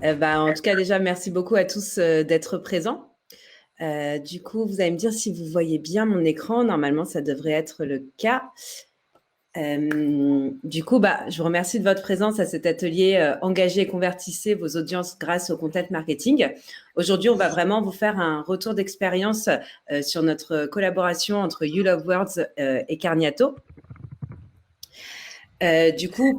En tout cas, déjà, merci beaucoup à tous d'être présents. Du coup, vous allez me dire si vous voyez bien mon écran. Normalement, ça devrait être le cas. Je vous remercie de votre présence à cet atelier Engagez et convertissez vos audiences grâce au content marketing. Aujourd'hui, on va vraiment vous faire un retour d'expérience sur notre collaboration entre You Love Words et Carniato.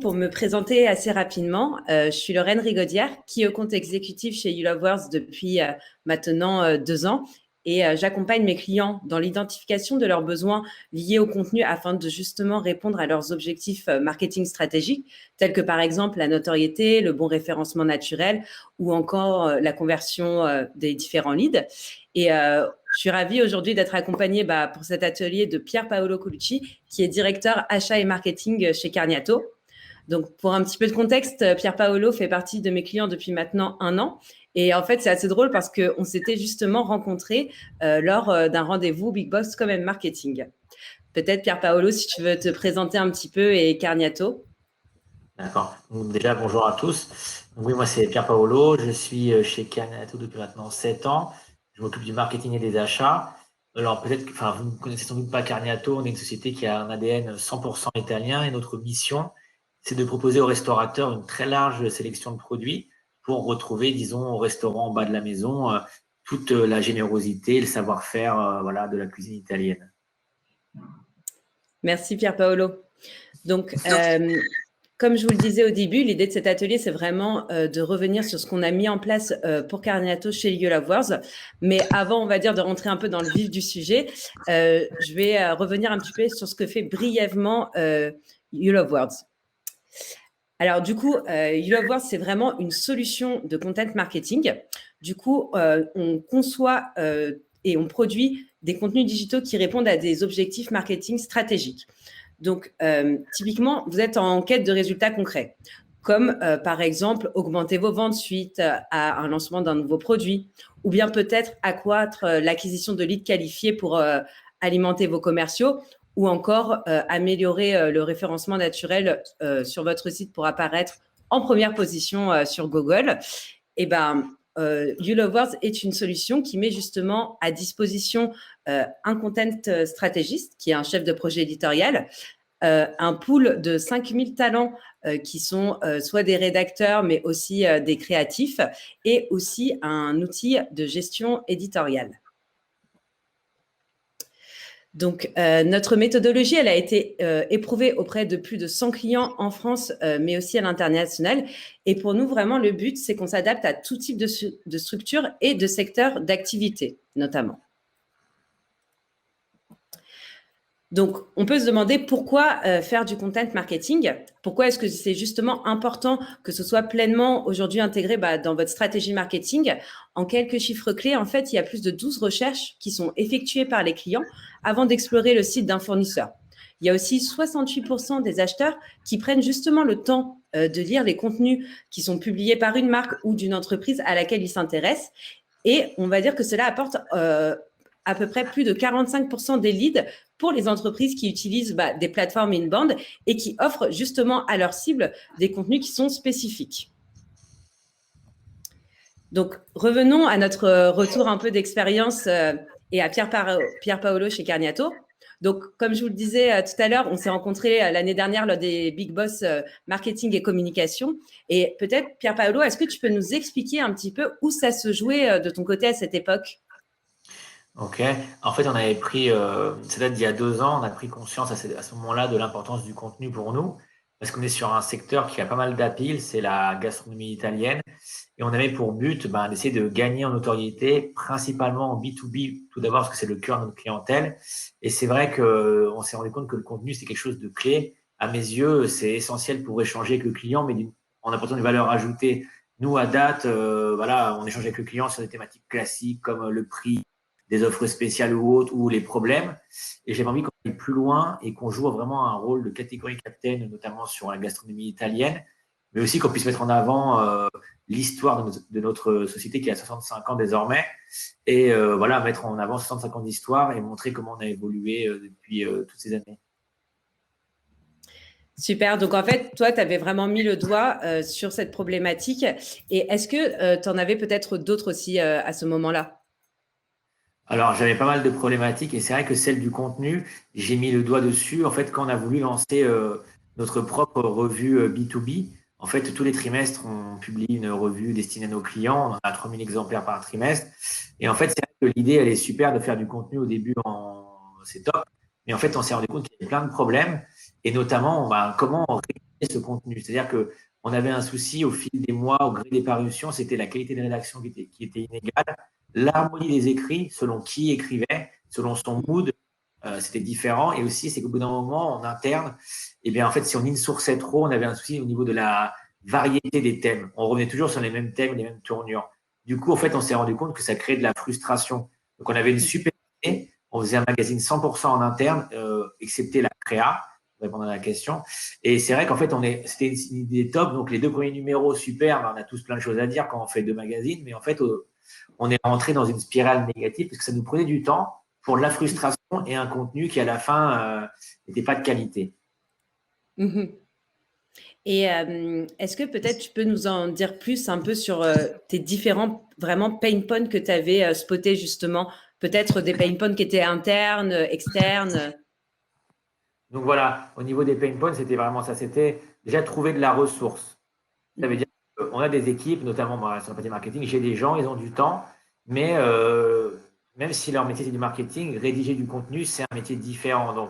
Pour me présenter assez rapidement, je suis Lorraine Rigaudière, qui est au compte exécutif chez You Love Words depuis maintenant 2 ans. Et j'accompagne mes clients dans l'identification de leurs besoins liés au contenu afin de justement répondre à leurs objectifs marketing stratégiques, tels que par exemple la notoriété, le bon référencement naturel ou encore la conversion des différents leads. Et je suis ravie aujourd'hui d'être accompagnée pour cet atelier de Pier Paolo Colucci, qui est directeur achat et marketing chez Carniato. Donc, pour un petit peu de contexte, Pier Paolo fait partie de mes clients depuis maintenant 1 an. Et en fait, c'est assez drôle parce qu'on s'était justement rencontrés lors d'un rendez-vous Big Boss Comment Marketing. Peut-être, Pier Paolo, si tu veux te présenter un petit peu et Carniato. D'accord. Donc, déjà, bonjour à tous. Donc, oui, moi, c'est Pier Paolo. Je suis chez Carniato depuis maintenant 7 ans. Je m'occupe du marketing et des achats. Alors, peut-être que vous ne connaissez sans doute pas Carniato. On est une société qui a un ADN 100% italien et notre mission, c'est de proposer aux restaurateurs une très large sélection de produits pour retrouver, disons, au restaurant en bas de la maison, toute la générosité et le savoir-faire de la cuisine italienne. Merci, Pier Paolo. Donc, comme je vous le disais au début, l'idée de cet atelier, c'est vraiment de revenir sur ce qu'on a mis en place pour Carniato chez You Love Words. Mais avant, on va dire, de rentrer un peu dans le vif du sujet, je vais revenir un petit peu sur ce que fait brièvement You Love Words. Alors, du coup, You Love Words, c'est vraiment une solution de content marketing. Du coup, on conçoit et on produit des contenus digitaux qui répondent à des objectifs marketing stratégiques. Donc, typiquement, vous êtes en quête de résultats concrets, comme par exemple augmenter vos ventes suite à un lancement d'un nouveau produit, ou bien peut-être accroître l'acquisition de leads qualifiés pour alimenter vos commerciaux, ou encore améliorer le référencement naturel sur votre site pour apparaître en première position sur Google. Et You Love Words est une solution qui met justement à disposition un content stratégiste, qui est un chef de projet éditorial, un pool de 5000 talents qui sont soit des rédacteurs, mais aussi des créatifs, et aussi un outil de gestion éditoriale. Donc, notre méthodologie, elle a été éprouvée auprès de plus de 100 clients en France, mais aussi à l'international. Et pour nous, vraiment, le but, c'est qu'on s'adapte à tout type de structure et de secteur d'activité, notamment. Donc, on peut se demander pourquoi faire du content marketing. Pourquoi est-ce que c'est justement important que ce soit pleinement aujourd'hui intégré dans votre stratégie marketing. En quelques chiffres clés, en fait, il y a plus de 12 recherches qui sont effectuées par les clients avant d'explorer le site d'un fournisseur. Il y a aussi 68% des acheteurs qui prennent justement le temps de lire les contenus qui sont publiés par une marque ou d'une entreprise à laquelle ils s'intéressent. Et on va dire que cela apporte à peu près plus de 45% des leads pour les entreprises qui utilisent des plateformes inbound et qui offrent justement à leur cible des contenus qui sont spécifiques. Donc, revenons à notre retour un peu d'expérience et à Pier Paolo chez Carniato. Donc, comme je vous le disais tout à l'heure, on s'est rencontrés l'année dernière lors des Big Boss marketing et communication. Et peut-être, Pier Paolo, est-ce que tu peux nous expliquer un petit peu où ça se jouait de ton côté à cette époque ? Ok. En fait, on avait pris, ça date d'il y a 2 ans, on a pris conscience à ce moment-là de l'importance du contenu pour nous, parce qu'on est sur un secteur qui a pas mal d'appeal, c'est la gastronomie italienne, et on avait pour but d'essayer de gagner en notoriété, principalement en B2B, tout d'abord parce que c'est le cœur de notre clientèle. Et c'est vrai qu'on s'est rendu compte que le contenu, c'est quelque chose de clé. À mes yeux, c'est essentiel pour échanger avec le client, mais en apportant une valeur ajoutée. Nous, à date, on échange avec le client sur des thématiques classiques comme le prix, des offres spéciales ou autres, ou les problèmes. Et j'avais envie qu'on aille plus loin et qu'on joue vraiment un rôle de catégorie captain, notamment sur la gastronomie italienne, mais aussi qu'on puisse mettre en avant l'histoire de notre société qui a 65 ans désormais, et mettre en avant 65 ans d'histoire et montrer comment on a évolué depuis toutes ces années. Super. Donc, en fait, toi, tu avais vraiment mis le doigt sur cette problématique. Et est-ce que tu en avais peut-être d'autres aussi à ce moment-là? Alors, j'avais pas mal de problématiques et c'est vrai que celle du contenu, j'ai mis le doigt dessus. En fait, quand on a voulu lancer notre propre revue B2B, en fait, tous les trimestres, on publie une revue destinée à nos clients. On en a 3000 exemplaires par trimestre. Et en fait, c'est vrai que l'idée, elle est super de faire du contenu au début, c'est top. Mais en fait, on s'est rendu compte qu'il y avait plein de problèmes et notamment, bah, comment rédiger ce contenu. C'est-à-dire que on avait un souci au fil des mois, au gré des parutions, c'était la qualité de rédaction qui était inégale, l'harmonie des écrits, selon qui écrivait, selon son mood, c'était différent. Et aussi, c'est qu'au bout d'un moment, en interne, eh bien, en fait, si on insourçait trop, on avait un souci au niveau de la variété des thèmes. On revenait toujours sur les mêmes thèmes, les mêmes tournures. Du coup, en fait, on s'est rendu compte que ça créait de la frustration. Donc, on avait une super idée. On faisait un magazine 100% en interne, excepté la créa, pour répondre à la question. Et c'est vrai qu'en fait, c'était une idée top. Donc, les 2 premiers numéros, super. On a tous plein de choses à dire quand on fait 2 magazines. Mais en fait, on est rentré dans une spirale négative parce que ça nous prenait du temps pour de la frustration et un contenu qui, à la fin, n'était pas de qualité. Mhm. Et est-ce que peut-être tu peux nous en dire plus un peu sur tes différents vraiment pain points que tu avais spotés justement? Peut-être des pain points qui étaient internes, externes. Donc voilà, au niveau des pain points, c'était vraiment ça. C'était déjà trouver de la ressource. Ça veut Mhm. dire qu'on a des équipes, notamment moi, sur la partie marketing, j'ai des gens, ils ont du temps, mais même si leur métier c'est du marketing, rédiger du contenu, c'est un métier différent. Donc,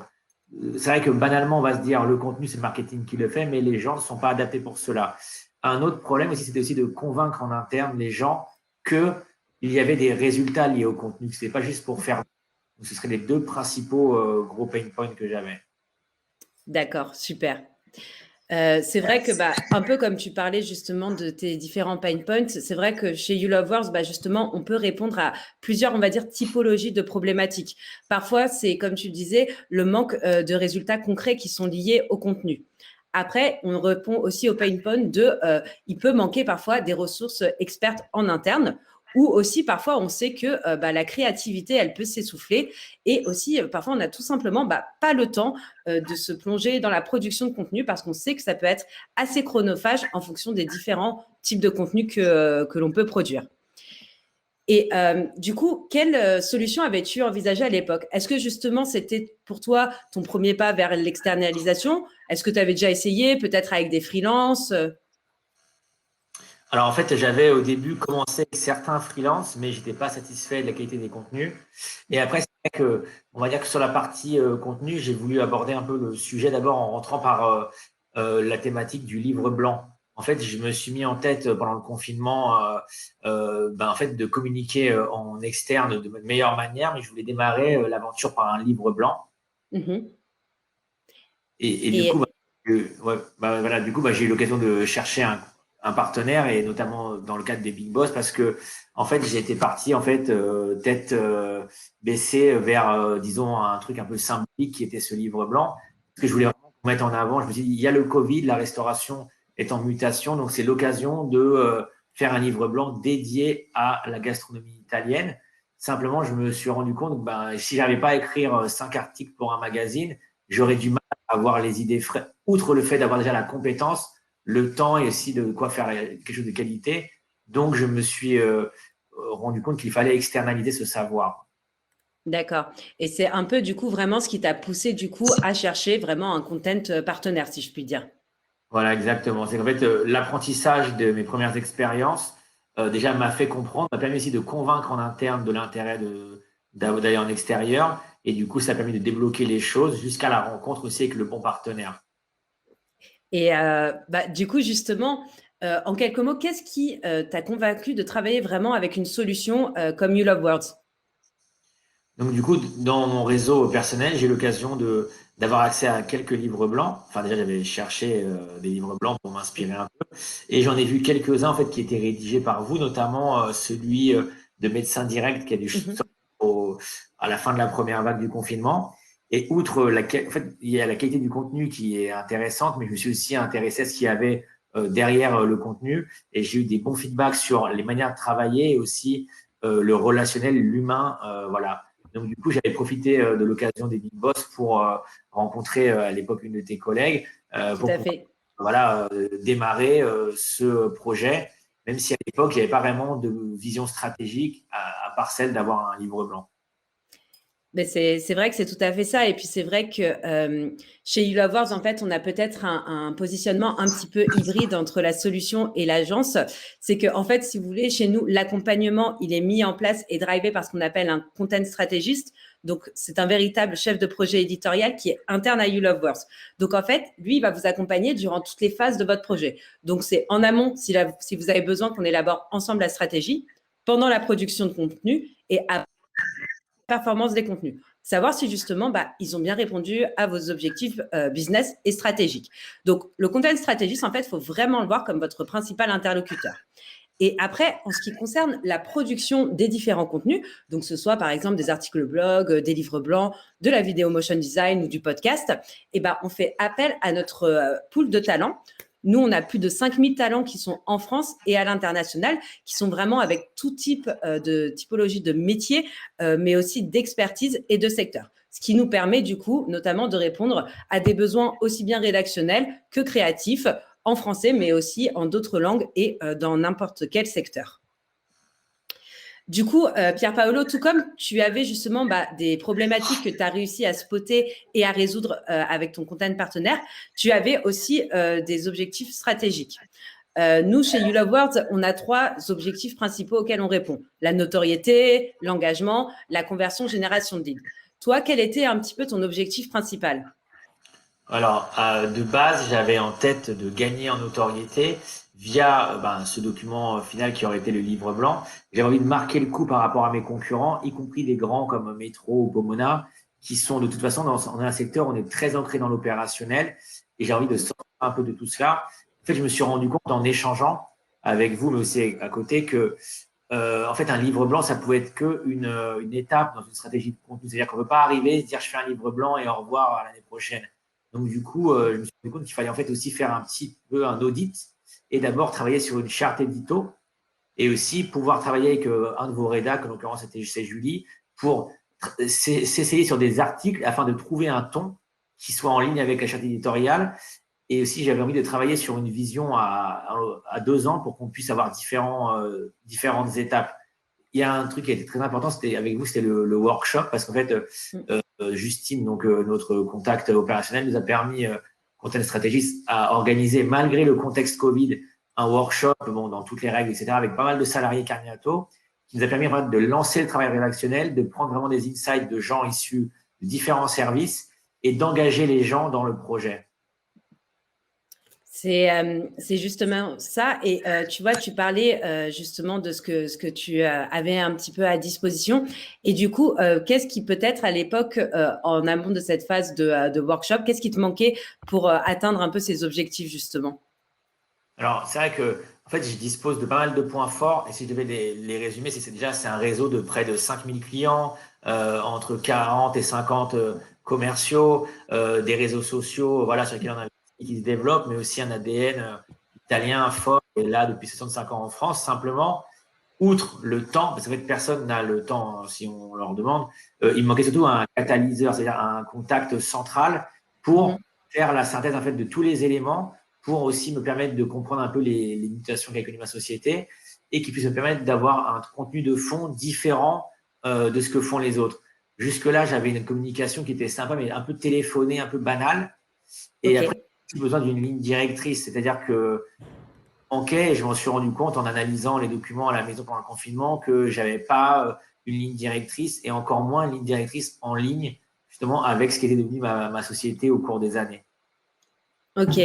c'est vrai que banalement, on va se dire le contenu, c'est le marketing qui le fait, mais les gens ne sont pas adaptés pour cela. Un autre problème aussi, c'était aussi de convaincre en interne les gens qu'il y avait des résultats liés au contenu, que ce n'était pas juste pour faire. Donc, ce seraient les 2 principaux gros pain points que j'avais. D'accord, super. C'est vrai que bah, un peu comme tu parlais justement de tes différents pain points, c'est vrai que chez You Love Wars, bah, justement, on peut répondre à plusieurs, on va dire, typologies de problématiques. Parfois, c'est comme tu le disais, le manque de résultats concrets qui sont liés au contenu. Après, on répond aussi au pain point de, il peut manquer parfois des ressources expertes en interne, ou aussi parfois on sait que bah, la créativité, elle peut s'essouffler, et aussi parfois on n'a tout simplement bah, pas le temps de se plonger dans la production de contenu parce qu'on sait que ça peut être assez chronophage en fonction des différents types de contenus que l'on peut produire. Et du coup, quelle solution avais-tu envisagé à l'époque? Est-ce que justement c'était pour toi ton premier pas vers l'externalisation? Est-ce que tu avais déjà essayé, peut-être avec des freelances? Alors en fait, j'avais au début commencé avec certains freelances, mais j'étais pas satisfait de la qualité des contenus. Et après, c'est vrai que, on va dire que sur la partie contenu, j'ai voulu aborder un peu le sujet d'abord en rentrant par la thématique du livre blanc. En fait, je me suis mis en tête pendant le confinement, en fait, de communiquer en externe de meilleure manière, mais je voulais démarrer l'aventure par un livre blanc. Mhm. Et du coup, Et ouais, voilà, du coup, j'ai eu l'occasion de chercher un partenaire et notamment dans le cadre des Big Boss parce que en fait, j'étais parti en fait tête baissée vers disons un truc un peu symbolique qui était ce livre blanc parce que je voulais vraiment mettre en avant. Je me suis dit, il y a le Covid, la restauration est en mutation, donc c'est l'occasion de faire un livre blanc dédié à la gastronomie italienne. Simplement, je me suis rendu compte que si j'arrivais pas à écrire 5 articles pour un magazine, j'aurais du mal avoir les idées frais, outre le fait d'avoir déjà la compétence, le temps et aussi de quoi faire quelque chose de qualité. Donc, je me suis rendu compte qu'il fallait externaliser ce savoir. d'accord. Et c'est un peu du coup vraiment ce qui t'a poussé du coup à chercher vraiment un content partenaire, si je puis dire. Voilà, exactement. C'est qu'en fait, l'apprentissage de mes premières expériences, déjà m'a fait comprendre, m'a permis aussi de convaincre en interne de l'intérêt d'aller en extérieur. Et du coup, ça a permis de débloquer les choses jusqu'à la rencontre aussi avec le bon partenaire. Et bah, du coup, justement, en quelques mots, qu'est-ce qui t'a convaincu de travailler vraiment avec une solution comme You Love Words? Donc, du coup, dans mon réseau personnel, j'ai eu l'occasion d'avoir accès à quelques livres blancs. Enfin, déjà, j'avais cherché des livres blancs pour m'inspirer un peu. Et j'en ai vu quelques-uns, en fait, qui étaient rédigés par vous, notamment celui de Médecin Direct qui a dû sortir Mhm. à la fin de la première vague du confinement. Et outre en fait, il y a la qualité du contenu qui est intéressante, mais je me suis aussi intéressé à ce qu'il y avait derrière le contenu. Et j'ai eu des bons feedbacks sur les manières de travailler et aussi le relationnel, l'humain, voilà. Donc, du coup, j'avais profité de l'occasion des Big Boss pour rencontrer à l'époque une de tes collègues Tout pour à pouvoir fait. démarrer ce projet, même si à l'époque, il n'y avait pas vraiment de vision stratégique à part celle d'avoir un livre blanc. Mais c'est vrai que c'est tout à fait ça. Et puis c'est vrai que chez You Love Words, en fait, on a peut-être un positionnement un petit peu hybride entre la solution et l'agence. C'est que, en fait, si vous voulez, chez nous, l'accompagnement, il est mis en place et drivé par ce qu'on appelle un content stratégiste. Donc, c'est un véritable chef de projet éditorial qui est interne à You Love Words. Donc, en fait, lui, il va vous accompagner durant toutes les phases de votre projet. Donc, c'est en amont, si vous avez besoin qu'on élabore ensemble la stratégie, pendant la production de contenu et après performance des contenus. Savoir si justement, ils ont bien répondu à vos objectifs business et stratégiques. Donc, le content stratégiste, en fait, il faut vraiment le voir comme votre principal interlocuteur. Et après, en ce qui concerne la production des différents contenus, donc ce soit par exemple des articles blog, des livres blancs, de la vidéo motion design ou du podcast, on fait appel à notre pool de talents. Nous, on a plus de 5000 talents qui sont en France et à l'international, qui sont vraiment avec tout type de typologie de métier, mais aussi d'expertise et de secteur. Ce qui nous permet du coup, notamment, de répondre à des besoins aussi bien rédactionnels que créatifs, en français, mais aussi en d'autres langues et dans n'importe quel secteur. Du coup, Pierre Paolo, tout comme tu avais justement des problématiques que tu as réussi à spotter et à résoudre avec ton content partenaire, tu avais aussi des objectifs stratégiques. Nous, chez You Love Words, on a 3 objectifs principaux auxquels on répond. La notoriété, l'engagement, la conversion, génération de leads. Toi, quel était un petit peu ton objectif principal ? Alors, de base, j'avais en tête de gagner en notoriété via ce document final qui aurait été le livre blanc. J'avais envie de marquer le coup par rapport à mes concurrents, y compris des grands comme Metro ou Pomona, qui sont de toute façon dans un secteur où on est très ancré dans l'opérationnel. Et j'ai envie de sortir un peu de tout cela. En fait, je me suis rendu compte en échangeant avec vous, mais aussi à côté, que en fait, un livre blanc, ça pouvait être qu'une étape dans une stratégie de contenu. C'est-à-dire qu'on ne peut pas arriver et se dire je fais un livre blanc et au revoir à l'année prochaine. Donc, du coup, je me suis rendu compte qu'il fallait en fait aussi faire un petit peu un audit et d'abord travailler sur une charte édito et aussi pouvoir travailler avec un de vos rédacs, en l'occurrence, c'est Julie, pour s'essayer sur des articles afin de trouver un ton qui soit en ligne avec la charte éditoriale. Et aussi, j'avais envie de travailler sur une vision à 2 ans pour qu'on puisse avoir différentes étapes. Il y a un truc qui a été très important, c'était avec vous, c'était le workshop, parce qu'en fait, Justine, donc notre contact opérationnel, nous a permis, Content Strategist, à organiser, malgré le contexte Covid, un workshop dans toutes les règles, etc., avec pas mal de salariés Carniato, qui nous a permis vraiment de lancer le travail rédactionnel, de prendre vraiment des insights de gens issus de différents services et d'engager les gens dans le projet. C'est justement ça. Et tu vois, tu parlais justement de ce que tu avais un petit peu à disposition. Et du coup, qu'est-ce qui peut-être à l'époque, en amont de cette phase de workshop, qu'est-ce qui te manquait pour atteindre un peu ces objectifs justement ? Alors, c'est vrai que en fait, je dispose de pas mal de points forts. Et si je devais les résumer, c'est un réseau de près de 5000 clients, entre 40 et 50 commerciaux, des réseaux sociaux voilà, sur lesquels on a qui se développent, mais aussi un ADN italien fort, et là depuis 65 ans en France. Simplement, outre le temps, parce qu'en fait, personne n'a le temps si on leur demande, il me manquait surtout un catalyseur, c'est-à-dire un contact central pour faire la synthèse en fait, de tous les éléments, pour aussi me permettre de comprendre un peu les mutations qu'a connues ma société et qui puisse me permettre d'avoir un contenu de fond différent de ce que font les autres. Jusque-là, j'avais une communication qui était sympa, mais un peu téléphonée, un peu banale. Et après, j'ai besoin d'une ligne directrice, c'est-à-dire que manquait et je m'en suis rendu compte en analysant les documents à la maison pendant le confinement que j'avais pas une ligne directrice et encore moins une ligne directrice en ligne justement avec ce qui était devenu ma société au cours des années. Ok.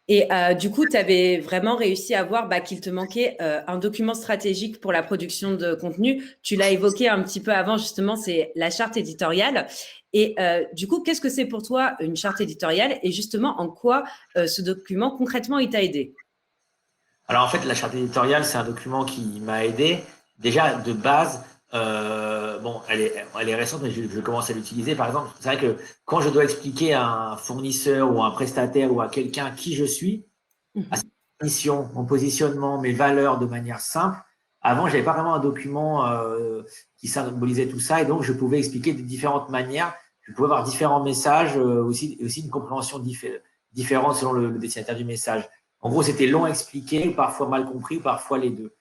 Et du coup, tu avais vraiment réussi à voir qu'il te manquait un document stratégique pour la production de contenu. Tu l'as évoqué un petit peu avant, justement, c'est la charte éditoriale. Et du coup, qu'est-ce que c'est pour toi une charte éditoriale et justement, en quoi ce document, concrètement, il t'a aidé ? Alors en fait, la charte éditoriale, c'est un document qui m'a aidé. Déjà, de base, elle est récente, mais je commence à l'utiliser. Par exemple, c'est vrai que quand je dois expliquer à un fournisseur ou à un prestataire ou à quelqu'un qui je suis, à sa mission, mon positionnement, mes valeurs de manière simple, avant, j'avais pas vraiment un document qui symbolisait tout ça et donc je pouvais expliquer de différentes manières. Je pouvais avoir différents messages, aussi une compréhension différentes selon le destinataire du message. En gros, c'était long à expliquer, parfois mal compris, parfois les deux.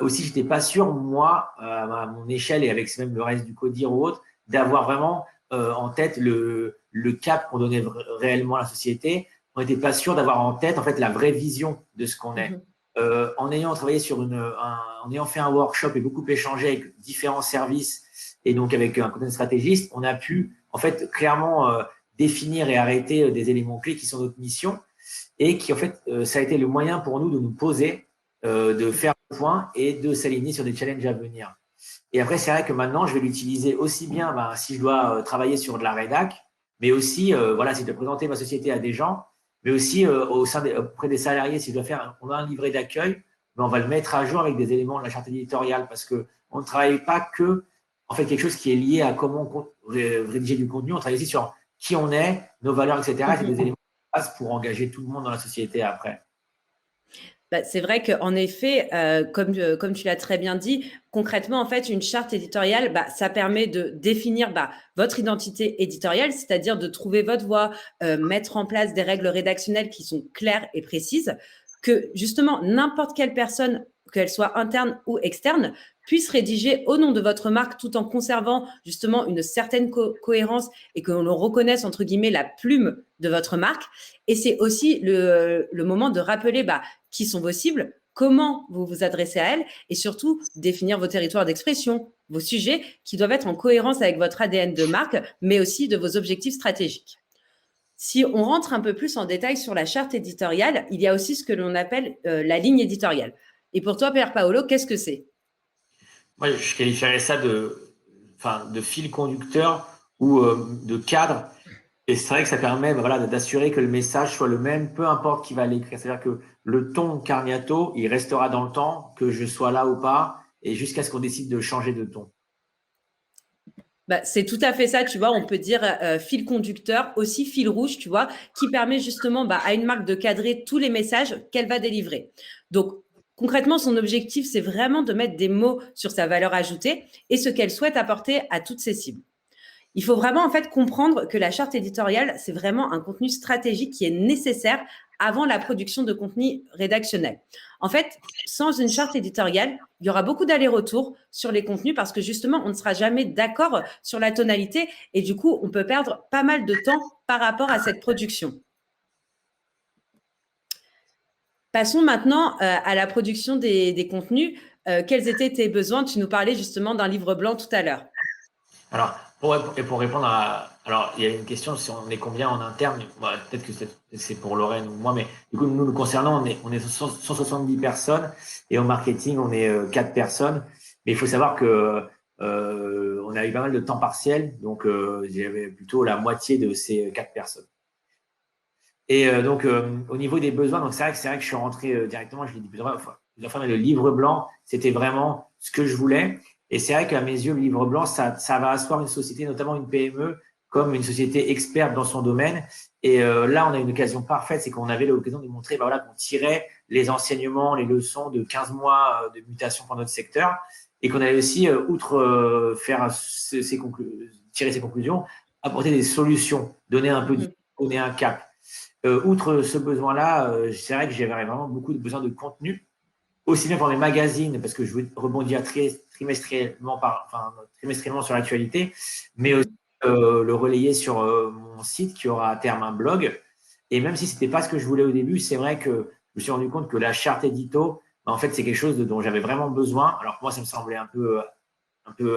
Aussi, je n'étais pas sûr, moi, à mon échelle et avec même le reste du CODIR ou autre, d'avoir vraiment en tête le cap qu'on donnait réellement à la société. On n'était pas sûr d'avoir en tête en fait la vraie vision de ce qu'on est. En ayant travaillé en ayant fait un workshop et beaucoup échangé avec différents services et donc avec un content stratégiste, on a pu en fait clairement définir et arrêter des éléments clés qui sont notre mission et qui en fait ça a été le moyen pour nous de nous poser, de faire le point et de s'aligner sur des challenges à venir. Et après, c'est vrai que maintenant, je vais l'utiliser aussi bien si je dois travailler sur de la rédac, mais aussi, voilà, si je dois présenter ma société à des gens, mais aussi auprès des salariés, si je dois on a un livret d'accueil, mais on va le mettre à jour avec des éléments de la charte éditoriale parce qu'on ne travaille pas que, en fait, quelque chose qui est lié à comment rédiger du contenu, on travaille aussi sur qui on est, nos valeurs, etc. C'est des éléments de base pour engager tout le monde dans la société après. Bah, c'est vrai qu'en effet, comme tu l'as très bien dit, concrètement, en fait, une charte éditoriale, ça permet de définir votre identité éditoriale, c'est-à-dire de trouver votre voix, mettre en place des règles rédactionnelles qui sont claires et précises, que justement n'importe quelle personne, qu'elle soit interne ou externe, puisse rédiger au nom de votre marque tout en conservant justement une certaine cohérence et que l'on reconnaisse entre guillemets la plume de votre marque. Et c'est aussi le moment de rappeler qui sont vos cibles, comment vous vous adressez à elles et surtout définir vos territoires d'expression, vos sujets qui doivent être en cohérence avec votre ADN de marque, mais aussi de vos objectifs stratégiques. Si on rentre un peu plus en détail sur la charte éditoriale, il y a aussi ce que l'on appelle la ligne éditoriale. Et pour toi, Pierre Paolo, qu'est-ce que c'est? Moi, je qualifierais ça de fil conducteur ou de cadre. Et c'est vrai que ça permet d'assurer que le message soit le même, peu importe qui va l'écrire. C'est-à-dire que le ton Carniato, il restera dans le temps, que je sois là ou pas, et jusqu'à ce qu'on décide de changer de ton. C'est tout à fait ça, tu vois, on peut dire fil conducteur, aussi fil rouge, tu vois, qui permet justement à une marque de cadrer tous les messages qu'elle va délivrer. Donc, concrètement, son objectif, c'est vraiment de mettre des mots sur sa valeur ajoutée et ce qu'elle souhaite apporter à toutes ses cibles. Il faut vraiment en fait comprendre que la charte éditoriale, c'est vraiment un contenu stratégique qui est nécessaire avant la production de contenu rédactionnel. En fait, sans une charte éditoriale, il y aura beaucoup d'allers-retours sur les contenus parce que justement, on ne sera jamais d'accord sur la tonalité et du coup, on peut perdre pas mal de temps par rapport à cette production. Passons maintenant à la production des contenus. Quels étaient tes besoins? Tu nous parlais justement d'un livre blanc tout à l'heure. Alors, pour répondre alors, il y a une question, si on est combien en interne? Peut-être que c'est pour Lorraine ou moi, mais du coup, nous concernant, on est 170 personnes et au marketing, on est 4 personnes. Mais il faut savoir que on a eu pas mal de temps partiel, donc j'avais plutôt la moitié de ces 4 personnes. Et donc, au niveau des besoins, donc c'est vrai que je suis rentré directement, je l'ai dit plusieurs fois, mais le livre blanc, c'était vraiment ce que je voulais. Et c'est vrai qu'à mes yeux, le livre blanc, ça va asseoir une société, notamment une PME, comme une société experte dans son domaine. Et là, on a une occasion parfaite, c'est qu'on avait l'occasion de montrer qu'on tirait les enseignements, les leçons de 15 mois de mutation pour notre secteur et qu'on allait aussi, outre faire tirer ses conclusions, apporter des solutions, donner un peu donner un cap. Outre ce besoin-là, c'est vrai que j'avais vraiment beaucoup de besoin de contenu, aussi bien pour les magazines, parce que je veux rebondir trimestriellement sur l'actualité, mais aussi le relayer sur mon site qui aura à terme un blog. Et même si ce n'était pas ce que je voulais au début, c'est vrai que je me suis rendu compte que la charte édito, en fait, c'est quelque chose dont j'avais vraiment besoin. Alors pour moi, ça me semblait un peu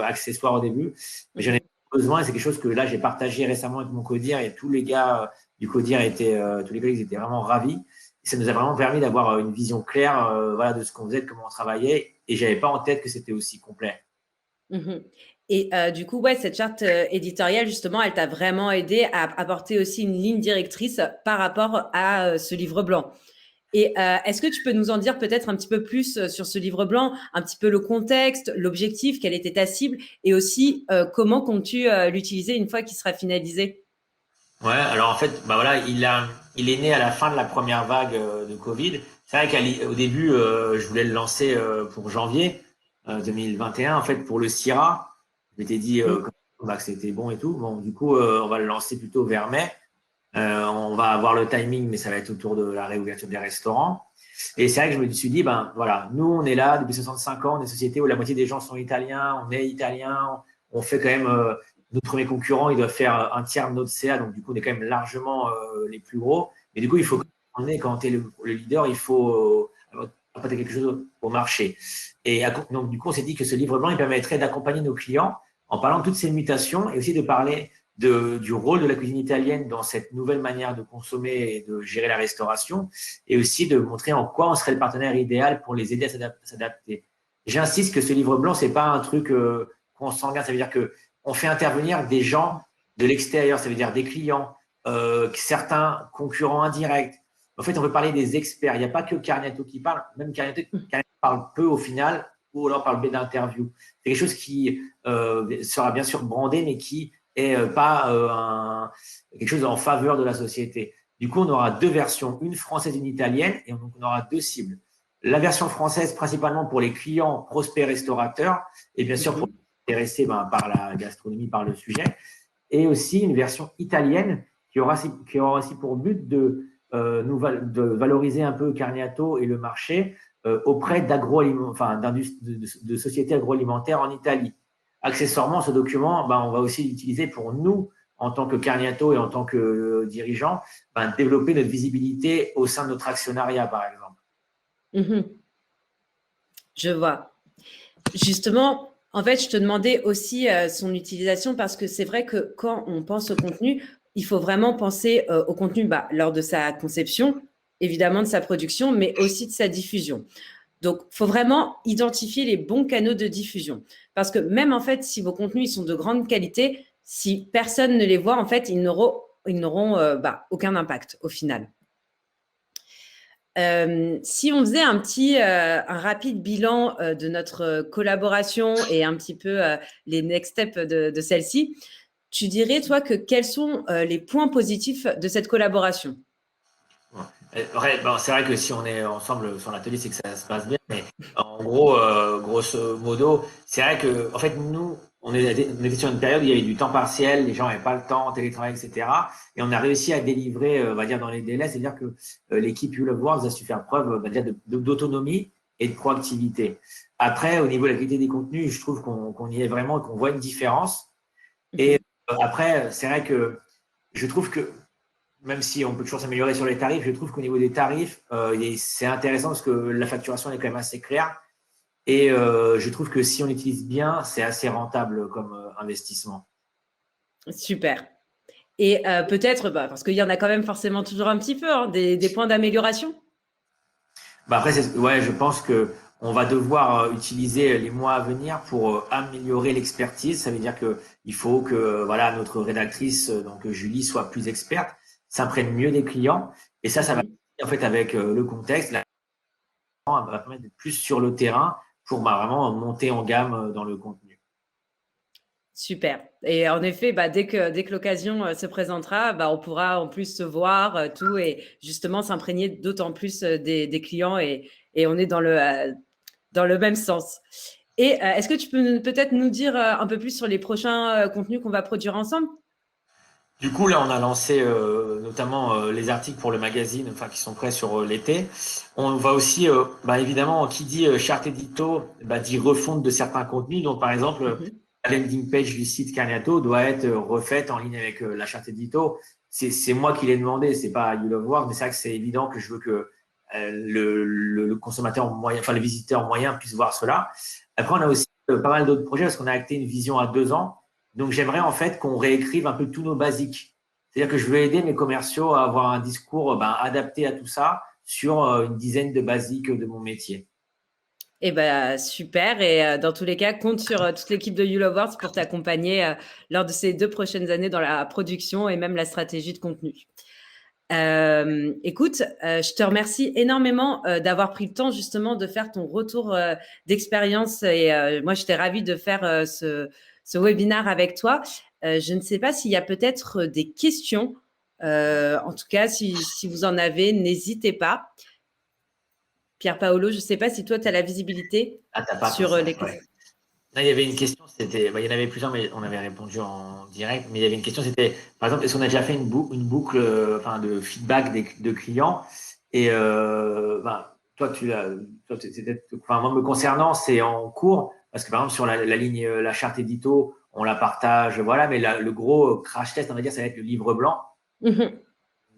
accessoire au début, mais j'en ai besoin et c'est quelque chose que là, j'ai partagé récemment avec mon CODIR et tous les gars du CODIR tous les collègues étaient vraiment ravis. Et ça nous a vraiment permis d'avoir une vision claire de ce qu'on faisait, de comment on travaillait. Et je n'avais pas en tête que c'était aussi complet. Et du coup, cette charte éditoriale, justement, elle t'a vraiment aidé à apporter aussi une ligne directrice par rapport à ce livre blanc. Et est-ce que tu peux nous en dire peut-être un petit peu plus sur ce livre blanc, un petit peu le contexte, l'objectif, quelle était ta cible et aussi comment comptes-tu l'utiliser une fois qu'il sera finalisé? Ouais, alors en fait, il est né à la fin de la première vague de Covid. C'est vrai qu'au début, je voulais le lancer pour janvier 2021. En fait, pour le CIRA, je m'étais dit que c'était bon et tout. Bon, du coup, on va le lancer plutôt vers mai. On va avoir le timing, mais ça va être autour de la réouverture des restaurants. Et c'est vrai que je me suis dit, ben voilà, nous, on est là depuis 65 ans, on est une société où la moitié des gens sont italiens, on est italien, on fait quand même, notre premier concurrent, il doit faire un tiers de notre CA, donc du coup, on est quand même largement les plus gros. Mais du coup, il faut, quand tu es le leader, il faut apporter quelque chose au marché. Et donc, du coup, on s'est dit que ce livre blanc, il permettrait d'accompagner nos clients en parlant de toutes ces mutations et aussi de parler du rôle de la cuisine italienne dans cette nouvelle manière de consommer et de gérer la restauration, et aussi de montrer en quoi on serait le partenaire idéal pour les aider à s'adapter. J'insiste que ce livre blanc, c'est pas un truc consanguin, ça veut dire que on fait intervenir des gens de l'extérieur, ça veut dire des clients, certains concurrents indirects. En fait, on veut parler des experts. Il n'y a pas que Carniato qui parle, même Carniato parle peu au final, ou alors par le biais d'interviews. C'est quelque chose qui sera bien sûr brandé, mais qui et pas quelque chose en faveur de la société. Du coup, on aura deux versions, une française et une italienne, et donc on aura deux cibles. La version française, principalement pour les clients prospects restaurateurs, et bien sûr pour les intéressés par la gastronomie, par le sujet, et aussi une version italienne qui aura aussi pour but de valoriser un peu Carniato et le marché auprès de sociétés agroalimentaires en Italie. Accessoirement, ce document, on va aussi l'utiliser pour nous, en tant que Carniato et en tant que dirigeant, développer notre visibilité au sein de notre actionnariat, par exemple. Je vois. Justement, en fait, je te demandais aussi son utilisation parce que c'est vrai que quand on pense au contenu, il faut vraiment penser au contenu lors de sa conception, évidemment de sa production, mais aussi de sa diffusion. Donc, il faut vraiment identifier les bons canaux de diffusion. Parce que même en fait, si vos contenus ils sont de grande qualité, si personne ne les voit, en fait, ils n'auront aucun impact au final. Si on faisait un rapide bilan de notre collaboration et un petit peu les next steps de celle-ci, tu dirais, toi, quels sont les points positifs de cette collaboration? Ouais, c'est vrai que si on est ensemble sur l'atelier, c'est que ça se passe bien. Mais en gros, grosso modo, c'est vrai que en fait, nous, on était sur une période où il y avait du temps partiel, les gens n'avaient pas le temps, télétravail, etc. Et on a réussi à délivrer, on va dire, dans les délais. C'est-à-dire que l'équipe You Love Works a su faire preuve, on va dire, d'autonomie et de proactivité. Après, au niveau de la qualité des contenus, je trouve qu'on y est vraiment, qu'on voit une différence. Et après, c'est vrai que je trouve que même si on peut toujours s'améliorer sur les tarifs, je trouve qu'au niveau des tarifs, c'est intéressant parce que la facturation est quand même assez claire. Et je trouve que si on l'utilise bien, c'est assez rentable comme investissement. Super. Et peut-être, parce qu'il y en a quand même forcément toujours un petit peu, des points d'amélioration. Après, ouais, je pense que on va devoir utiliser les mois à venir pour améliorer l'expertise. Ça veut dire que il faut que voilà notre rédactrice, donc Julie, soit plus experte, s'imprègne mieux des clients. Et ça va en fait avec le contexte, va permettre d'être plus sur le terrain pour vraiment monter en gamme dans le contenu. Super. Et en effet, dès que l'occasion se présentera, on pourra en plus se voir tout et justement s'imprégner d'autant plus des clients et on est dans le même sens. Et est-ce que tu peux peut-être nous dire un peu plus sur les prochains contenus qu'on va produire ensemble? Du coup, là, on a lancé notamment les articles pour le magazine, enfin qui sont prêts sur l'été. On va aussi, évidemment, qui dit charte édito, dit refonte de certains contenus. Donc, par exemple, la landing page du site Carniato doit être refaite en ligne avec la charte édito. C'est moi qui l'ai demandé, c'est pas You Love Work, mais c'est vrai que c'est évident que je veux que le consommateur moyen, enfin le visiteur moyen puisse voir cela. Après, on a aussi pas mal d'autres projets parce qu'on a acté une vision à 2 ans. Donc, j'aimerais en fait qu'on réécrive un peu tous nos basiques. C'est-à-dire que je veux aider mes commerciaux à avoir un discours adapté à tout ça sur une dizaine de basiques de mon métier. Eh ben, super. Et dans tous les cas, compte sur toute l'équipe de You Love Words pour t'accompagner lors de ces 2 prochaines années dans la production et même la stratégie de contenu. Écoute, je te remercie énormément d'avoir pris le temps justement de faire ton retour d'expérience. Et moi, j'étais ravie de faire ce webinaire avec toi. Je ne sais pas s'il y a peut-être des questions. En tout cas, si vous en avez, n'hésitez pas. Pierre Paolo, je ne sais pas si toi, tu as la visibilité Ah, t'as pas sur les questions. Là, il y avait une question, c'était, il y en avait plusieurs, mais on avait répondu en direct. Mais il y avait une question, c'était, par exemple, est-ce qu'on a déjà fait une boucle, enfin, de feedback de clients? Et toi, enfin, moi, me concernant, c'est en cours, parce que par exemple, sur la ligne, la charte édito, on la partage, voilà, mais le gros crash test, on va dire, ça va être le livre blanc,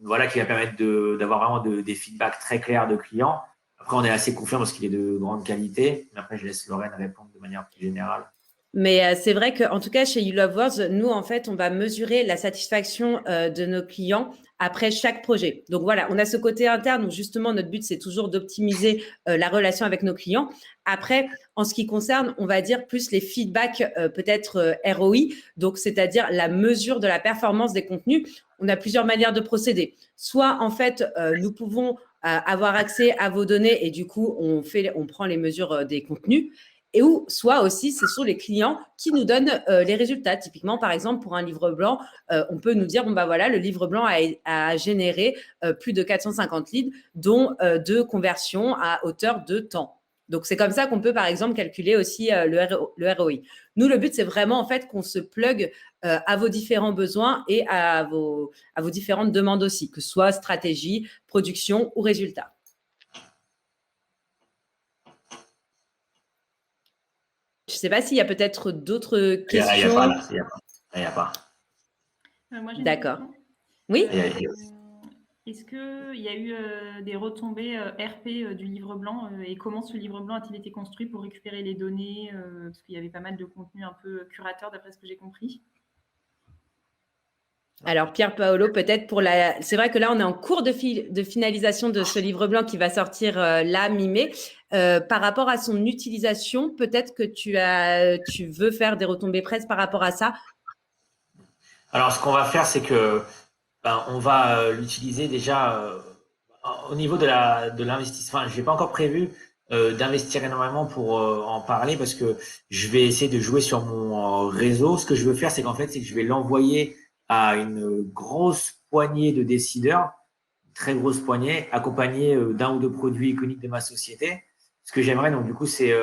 voilà, qui va permettre d'avoir vraiment des feedbacks très clairs de clients. Après, on est assez confiant parce qu'il est de grande qualité. Mais après, je laisse Lorraine répondre de manière plus générale. Mais c'est vrai qu'en tout cas, chez You Love Words, nous, en fait, on va mesurer la satisfaction de nos clients après chaque projet. Donc voilà, on a ce côté interne où justement, notre but, c'est toujours d'optimiser la relation avec nos clients. Après, en ce qui concerne, on va dire plus les feedbacks peut-être ROI, donc c'est-à-dire la mesure de la performance des contenus. On a plusieurs manières de procéder. Soit, en fait, nous pouvons avoir accès à vos données et du coup, on prend les mesures des contenus. Et ou soit aussi, ce sont les clients qui nous donnent les résultats. Typiquement, par exemple, pour un livre blanc, on peut nous dire, bon, bah voilà, le livre blanc a généré plus de 450 leads, dont 2 conversions à hauteur de temps. Donc, c'est comme ça qu'on peut, par exemple, calculer aussi le ROI. Nous, le but, c'est vraiment, en fait, qu'on se plug à vos différents besoins et à vos différentes demandes aussi, que ce soit stratégie, production ou résultat. Je ne sais pas s'il y a peut-être d'autres questions. Il n'y a pas, là. Il n'y a pas. Moi, j'ai une D'accord. question. Oui. Est-ce qu'il y a eu des retombées RP du livre blanc et comment ce livre blanc a-t-il été construit pour récupérer les données parce qu'il y avait pas mal de contenu un peu curateur d'après ce que j'ai compris. Alors, Pierre Paolo, peut-être pour la… C'est vrai que là, on est en cours de finalisation de ce livre blanc qui va sortir là, mi-mai. Par rapport à son utilisation, peut-être que tu veux faire des retombées presse par rapport à ça. Alors, ce qu'on va faire, c'est que on va l'utiliser déjà au niveau de l'investissement. Je n'ai pas encore prévu d'investir énormément pour en parler parce que je vais essayer de jouer sur mon réseau. Ce que je veux faire, c'est qu'en fait, c'est que je vais l'envoyer à une grosse poignée de décideurs, très grosse poignée, accompagnée d'un ou deux produits iconiques de ma société. Ce que j'aimerais, donc du coup, c'est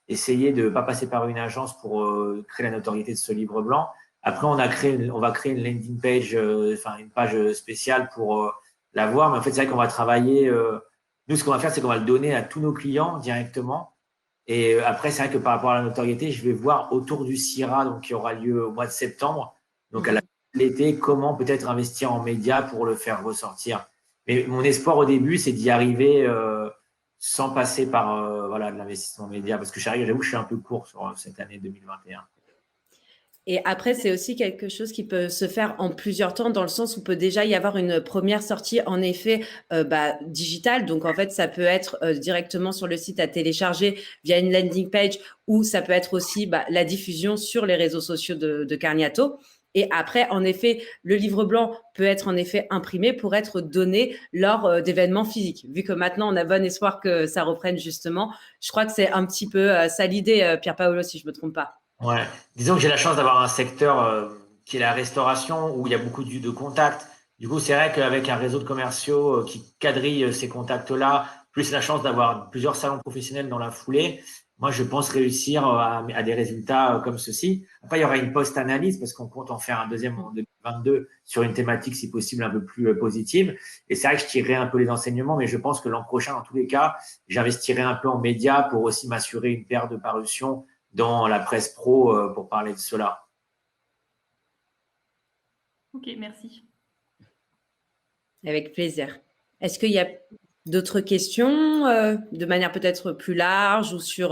essayer de ne pas passer par une agence pour créer la notoriété de ce livre blanc. Après, on va créer une landing page, une page spéciale pour l'avoir. Mais en fait, c'est vrai qu'on va travailler. Nous, ce qu'on va faire, c'est qu'on va le donner à tous nos clients directement. Et après, c'est vrai que par rapport à la notoriété, je vais voir autour du CIRA, donc qui aura lieu au mois de septembre, donc à l'été, comment peut-être investir en médias pour le faire ressortir. Mais mon espoir au début, c'est d'y arriver sans passer par de l'investissement média, parce que j'avoue que je suis un peu court sur cette année 2021. Et après, c'est aussi quelque chose qui peut se faire en plusieurs temps, dans le sens où peut déjà y avoir une première sortie, en effet, digitale. Donc, en fait, ça peut être directement sur le site à télécharger via une landing page, ou ça peut être aussi la diffusion sur les réseaux sociaux de Carniato. Et après, en effet, le livre blanc peut être en effet imprimé pour être donné lors d'événements physiques. Vu que maintenant, on a bon espoir que ça reprenne justement. Je crois que c'est un petit peu ça l'idée, Pierre Paolo, si je ne me trompe pas. Ouais, disons que j'ai la chance d'avoir un secteur qui est la restauration où il y a beaucoup de contacts. Du coup, c'est vrai qu'avec un réseau de commerciaux qui quadrille ces contacts-là, plus la chance d'avoir plusieurs salons professionnels dans la foulée, moi, je pense réussir à des résultats comme ceci. Après, il y aura une post-analyse parce qu'on compte en faire un deuxième en 2022 sur une thématique, si possible, un peu plus positive. Et c'est vrai que je tirerai un peu les enseignements, mais je pense que l'an prochain, dans tous les cas, j'investirai un peu en médias pour aussi m'assurer une paire de parutions dans la presse pro pour parler de cela. Ok, merci. Avec plaisir. Est-ce qu'il y a d'autres questions de manière peut-être plus large ou sur,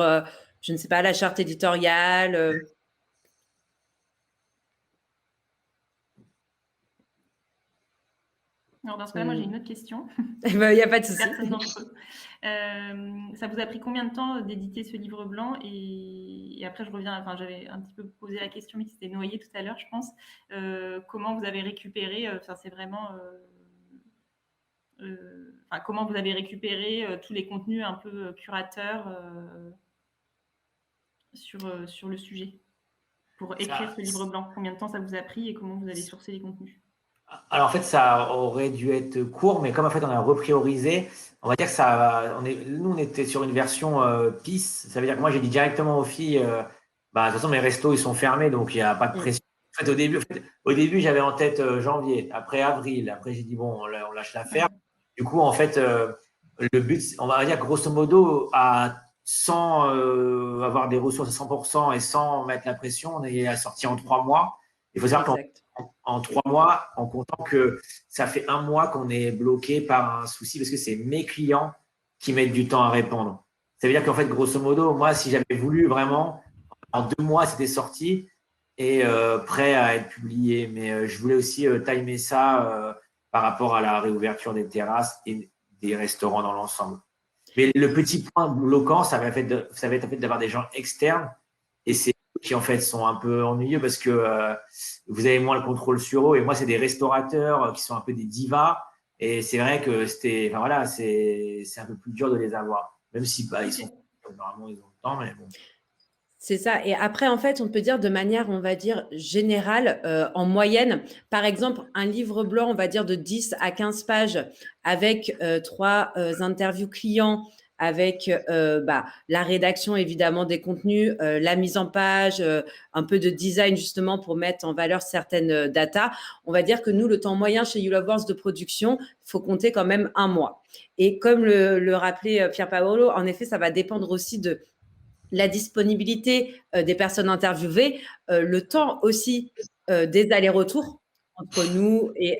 je ne sais pas, la charte éditoriale Alors, dans ce cas-là, moi, j'ai une autre question. Il n'y a pas de souci. Ça vous a pris combien de temps d'éditer ce livre blanc et après, je reviens, j'avais un petit peu posé la question, mais qui s'était noyée tout à l'heure, je pense. Comment vous avez récupéré, c'est vraiment… comment vous avez récupéré tous les contenus un peu curateurs sur le sujet pour écrire ce livre blanc? Combien de temps ça vous a pris et comment vous avez sourcé les contenus? Alors en fait, ça aurait dû être court, mais comme en fait on a repriorisé, on va dire que nous on était sur une version PIS. Ça veut dire que moi j'ai dit directement aux filles, Bah, de toute façon, mes restos, ils sont fermés, donc il n'y a pas de pression. En fait, au début, j'avais en tête janvier, après avril. Après, j'ai dit, bon, on lâche l'affaire. Du coup, en fait, le but, on va dire grosso modo, sans avoir des ressources à 100% et sans mettre la pression, on est sorti en 3 mois. Il faut savoir qu'en 3 mois, en comptant que ça fait 1 mois qu'on est bloqué par un souci parce que c'est mes clients qui mettent du temps à répondre. Ça veut dire qu'en fait, grosso modo, moi, si j'avais voulu vraiment, en 2 mois, c'était sorti et prêt à être publié. Mais je voulais aussi timer ça par rapport à la réouverture des terrasses et des restaurants dans l'ensemble. Mais le petit point bloquant, ça va être en fait d'avoir des gens externes et c'est eux qui en fait sont un peu ennuyeux parce que vous avez moins le contrôle sur eux. Et moi, c'est des restaurateurs qui sont un peu des divas. Et c'est vrai que c'est un peu plus dur de les avoir. Même si ils sont normalement ils ont le temps, mais bon. C'est ça. Et après, en fait, on peut dire de manière, on va dire, générale, en moyenne, par exemple, un livre blanc, on va dire de 10 à 15 pages avec 3 interviews clients, avec la rédaction, évidemment, des contenus, la mise en page, un peu de design, justement, pour mettre en valeur certaines datas. On va dire que nous, le temps moyen chez You Love Wars de production, il faut compter quand même 1 mois. Et comme le rappelait Pier Paolo, en effet, ça va dépendre aussi de la disponibilité des personnes interviewées, le temps aussi des allers-retours entre nous et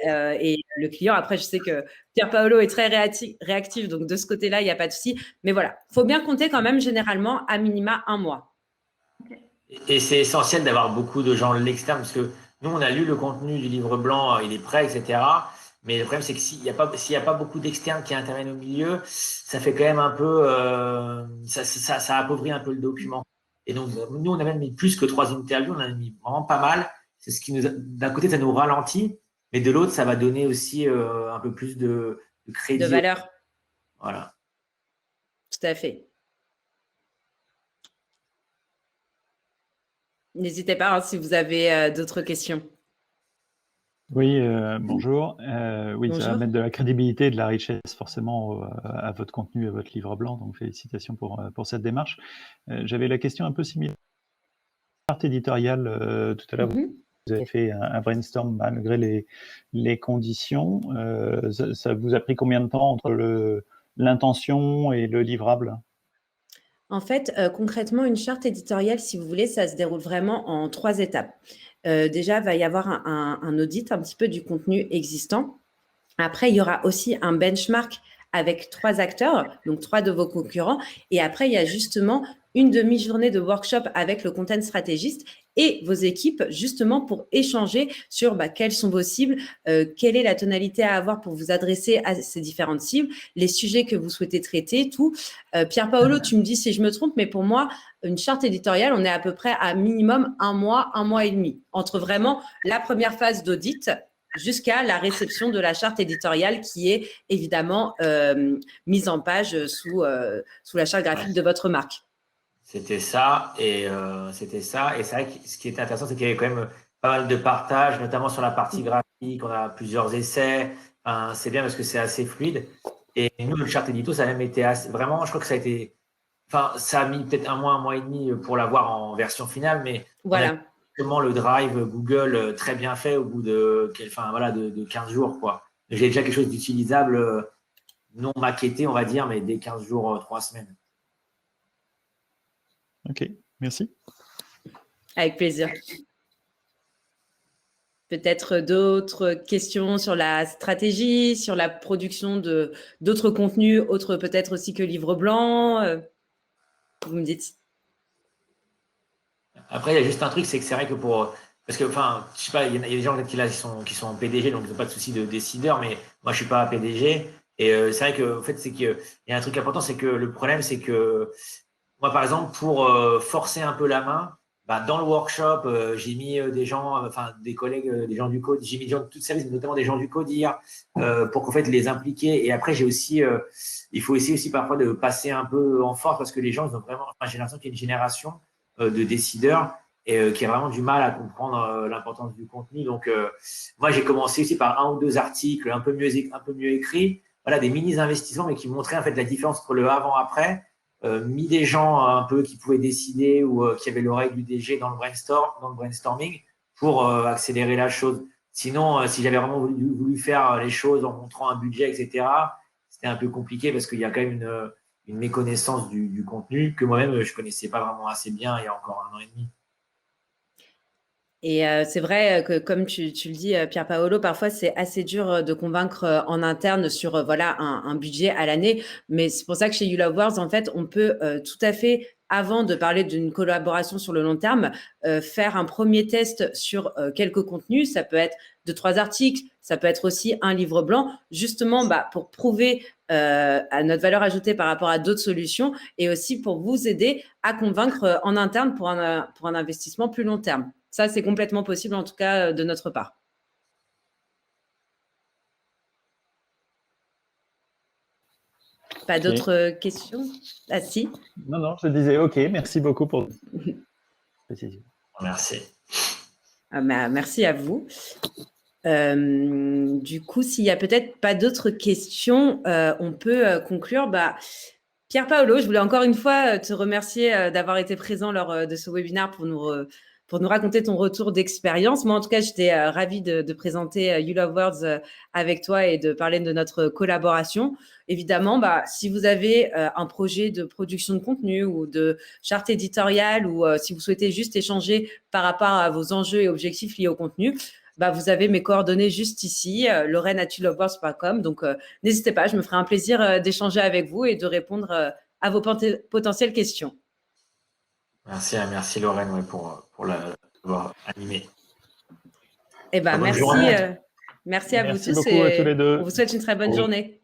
le client. Après, je sais que Pier Paolo est très réactif, donc de ce côté-là, il n'y a pas de souci. Mais voilà, il faut bien compter quand même généralement à minima 1 mois. Et c'est essentiel d'avoir beaucoup de gens de l'externe parce que nous, on a lu le contenu du livre blanc, il est prêt, etc. Mais le problème, c'est que s'il n'y a pas beaucoup d'externes qui interviennent au milieu, ça fait quand même un peu, ça appauvrit un peu le document. Et donc, nous, on a même mis plus que 3 interviews, on en a mis vraiment pas mal. C'est ce qui d'un côté, ça nous ralentit, mais de l'autre, ça va donner aussi un peu plus de crédit. De valeur. Voilà. Tout à fait. N'hésitez pas si vous avez d'autres questions. Oui, bonjour. Oui, Bonjour. ça va mettre de la crédibilité et de la richesse forcément à votre contenu, à votre livre blanc. Donc, félicitations pour cette démarche. J'avais la question un peu similaire. La charte éditoriale, tout à l'heure, vous avez fait un brainstorm malgré les conditions. Ça vous a pris combien de temps entre l'intention et le livrable ? En fait, concrètement, une charte éditoriale, si vous voulez, ça se déroule vraiment en 3 étapes. Déjà, il va y avoir un audit un petit peu du contenu existant. Après, il y aura aussi un benchmark avec 3 acteurs, donc 3 de vos concurrents. Et après, il y a justement une demi-journée de workshop avec le content stratégiste et vos équipes, justement pour échanger sur quelles sont vos cibles, quelle est la tonalité à avoir pour vous adresser à ces différentes cibles, les sujets que vous souhaitez traiter, tout. Pier Paolo, tu me dis si je me trompe, mais pour moi, une charte éditoriale, on est à peu près à minimum 1 mois et demi, entre vraiment la première phase d'audit jusqu'à la réception de la charte éditoriale qui est évidemment mise en page sous la charte graphique de votre marque. C'était ça, et c'est vrai que ce qui était intéressant, c'est qu'il y avait quand même pas mal de partages, notamment sur la partie graphique. On a plusieurs essais. Enfin, c'est bien parce que c'est assez fluide. Et nous, le chart édito, ça a même été vraiment, je crois que ça a été, enfin, ça a mis peut-être 1 mois et demi pour l'avoir en version finale, mais voilà. Vraiment le drive Google très bien fait au bout de 15 jours, quoi. J'ai déjà quelque chose d'utilisable, non maquetté, on va dire, mais dès 15 jours, 3 semaines. Ok, merci. Avec plaisir. Peut-être d'autres questions sur la stratégie, sur la production d'autres contenus, autres peut-être aussi que livre blanc. Vous me dites. Après, il y a juste un truc, c'est que c'est vrai que parce que, enfin, je sais pas, il y a des gens qui sont en PDG, donc ils n'ont pas de souci de décideur, mais moi, je suis pas PDG. Et c'est vrai que, en fait, c'est qu'il y a un truc important, c'est que le problème, c'est que moi, par exemple, pour forcer un peu la main, dans le workshop, j'ai mis des gens, des collègues, des gens du code, j'ai mis des gens de tout service, notamment des gens du CODIR, pour qu'en fait les impliquer. Et après, j'ai aussi, il faut essayer aussi parfois de passer un peu en force parce que les gens, ils ont vraiment, j'ai l'impression qu'il y a une génération de décideurs et qui a vraiment du mal à comprendre l'importance du contenu. Donc, moi, j'ai commencé aussi par 1 ou 2 articles un peu mieux écrits, voilà, des mini investissements, mais qui montraient en fait la différence entre le avant-après. mis des gens un peu qui pouvaient décider ou qui avaient l'oreille du DG dans le brainstorming pour accélérer la chose. Sinon, si j'avais vraiment voulu faire les choses en montrant un budget, etc., c'était un peu compliqué parce qu'il y a quand même une méconnaissance du contenu que moi-même, je ne connaissais pas vraiment assez bien il y a encore 1 an et demi. Et c'est vrai que, comme tu le dis, Pier Paolo, parfois c'est assez dur de convaincre en interne sur voilà un budget à l'année. Mais c'est pour ça que chez You Love Words, en fait, on peut tout à fait, avant de parler d'une collaboration sur le long terme, faire un premier test sur quelques contenus. Ça peut être 2-3 articles, ça peut être aussi un livre blanc, justement pour prouver à notre valeur ajoutée par rapport à d'autres solutions et aussi pour vous aider à convaincre en interne pour un investissement plus long terme. Ça, c'est complètement possible, en tout cas, de notre part. Pas d'autres questions? Ah, si. Non, je disais OK, merci beaucoup pour précision. Merci. Merci à vous. Du coup, s'il n'y a peut-être pas d'autres questions, on peut conclure. Pier Paolo, je voulais encore une fois te remercier d'avoir été présent lors de ce webinaire pour nous raconter ton retour d'expérience. Moi, en tout cas, j'étais ravie de présenter You Love Words avec toi et de parler de notre collaboration. Évidemment, si vous avez un projet de production de contenu ou de charte éditoriale ou si vous souhaitez juste échanger par rapport à vos enjeux et objectifs liés au contenu, vous avez mes coordonnées juste ici, lorraine@youlovewords.com. Donc, n'hésitez pas, je me ferai un plaisir d'échanger avec vous et de répondre à vos potentielles questions. Merci Lorraine pour l'avoir animé. Merci à vous tous. Merci beaucoup à tous les deux. On vous souhaite une très bonne journée.